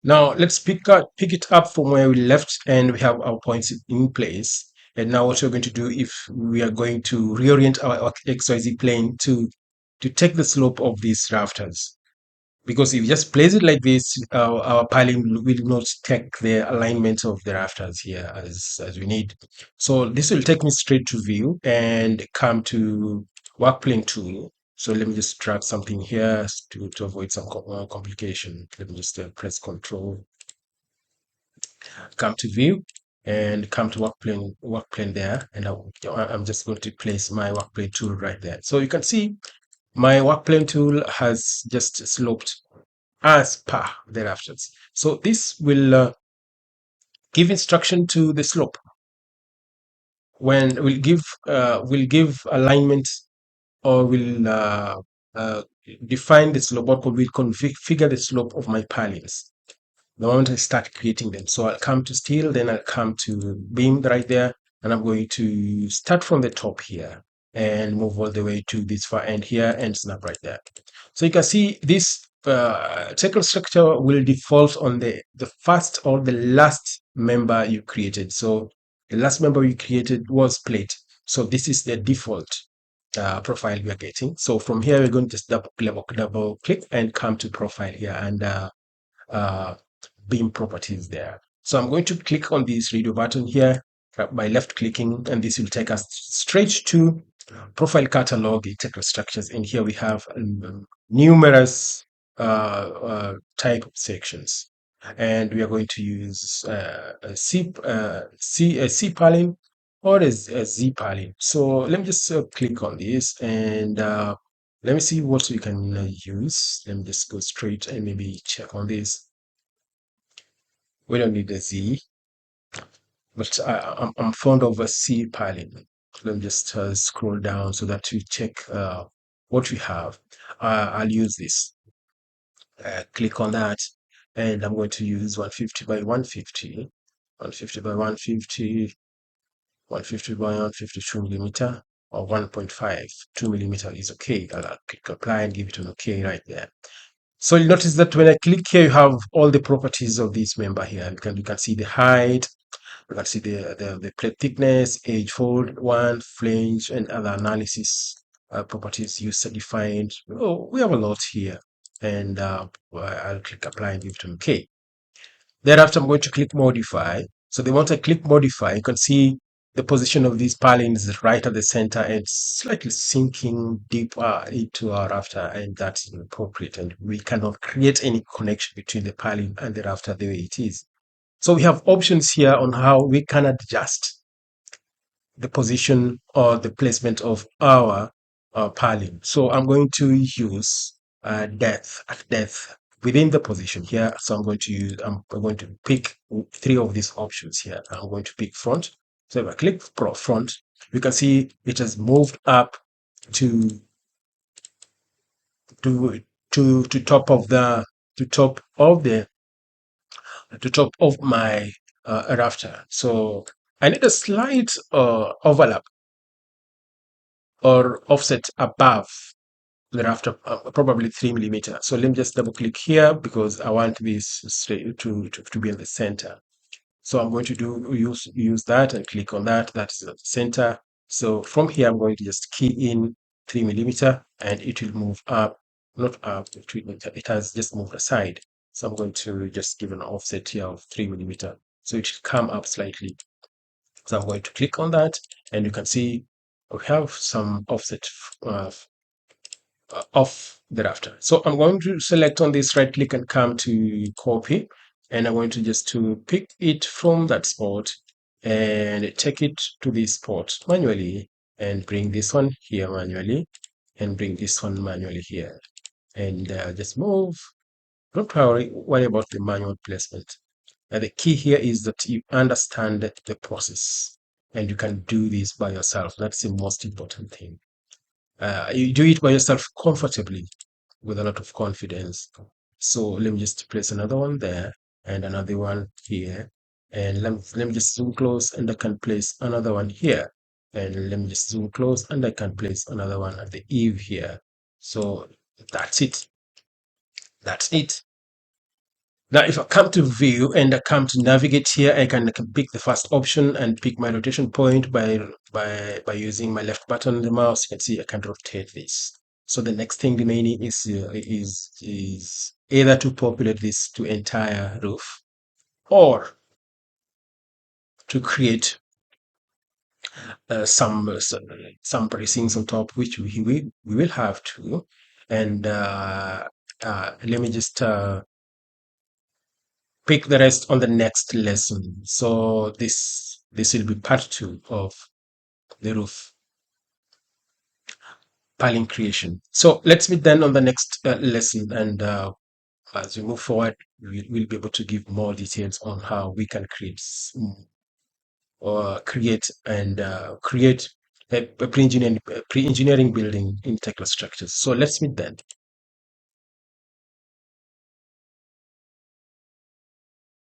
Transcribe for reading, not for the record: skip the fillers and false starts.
Now let's pick it up from where we left, and we have our points in place. And now what we're going to do, if we are going to reorient our XYZ plane to take the slope of these rafters, because if you just place it like this, our piling will not take the alignment of the rafters here as we need. So this will take me straight to view and come to work plane tool. So let me just drag something here to avoid some complication. Let me just press Control, come to view, and come to work plane there, and I'm just going to place my work plane tool right there. So you can see my work plane tool has just sloped as per the rafters. So this will give instruction to the slope. When will give alignment, or will define the slope, or will configure the slope of my purlins the moment I start creating them. So I'll come to steel, then I'll come to beam right there, and I'm going to start from the top here and move all the way to this far end here and snap right there. So you can see this technical structure will default on the first or the last member you created. So the last member you created was plate. So this is the default profile we are getting. So from here, we're going to just double click and come to profile here, and uh, beam properties there. So I'm going to click on this radio button here by left clicking, and this will take us straight to profile catalog, technical structures. And here we have numerous type of sections. And we are going to use a C purlin or a Z purlin. So let me just click on this, and let me see what we can use. Let me just go straight and maybe check on this. We don't need a Z, but I'm fond of a C purlin. Let me just scroll down so that we check what we have. I'll use this. Click on that, and I'm going to use 150 by 150, 150 by 150, 150 by 152 millimeter, or 1.5, 2 millimeter is okay. I'll click apply and give it an okay right there. So you notice that when I click here, you have all the properties of this member here. You can see the height, you can see the plate thickness, age, fold, one, flange, and other analysis properties, user defined. Oh, we have a lot here. And I'll click apply and give it an OK. Thereafter, I'm going to click modify. So the moment I click modify, you can see the position of this purlin is right at the center and slightly sinking deeper into our rafter, and that's inappropriate. And we cannot create any connection between the purlin and the rafter the way it is. So we have options here on how we can adjust the position or the placement of our purlin. So I'm going to use depth within the position here. So I'm going to pick three of these options here. I'm going to pick front. So if I click front, you can see it has moved up to to to top of the to top of the to top of my rafter. So I need a slight overlap or offset above the rafter, probably 3 millimeter. So let me just double click here because I want this straight to be in the center. So I'm going to use that and click on that. That's the center. So from here, I'm going to just key in 3 millimeter, and it will move up, not up, it has just moved aside. So I'm going to just give an offset here of 3 millimeter. So it should come up slightly. So I'm going to click on that, and you can see we have some offset off thereafter. So I'm going to select on this, right click and come to copy, and I'm going to just to pick it from that spot and take it to this spot manually, and bring this one here manually, and bring this one manually here, and just move. Don't worry about the manual placement. The key here is that you understand the process, and you can do this by yourself. That's the most important thing. You do it by yourself comfortably with a lot of confidence. So let me just place another one there and another one here. And let me just zoom close, and I can place another one here. And let me just zoom close, and I can place another one at the eave here. So that's it. That's it. Now, if I come to view and I come to navigate here, I can pick the first option and pick my rotation point by using my left button on the mouse. You can see I can rotate this. So the next thing remaining is either to populate this to entire roof or to create some bracings on top, which we will have to. And let me just pick the rest on the next lesson. So this will be part 2 of the roof piling creation. So let's meet then on the next lesson, and as we move forward, we'll be able to give more details on how we can create a pre-engineering building in Tekla structures. So let's meet then.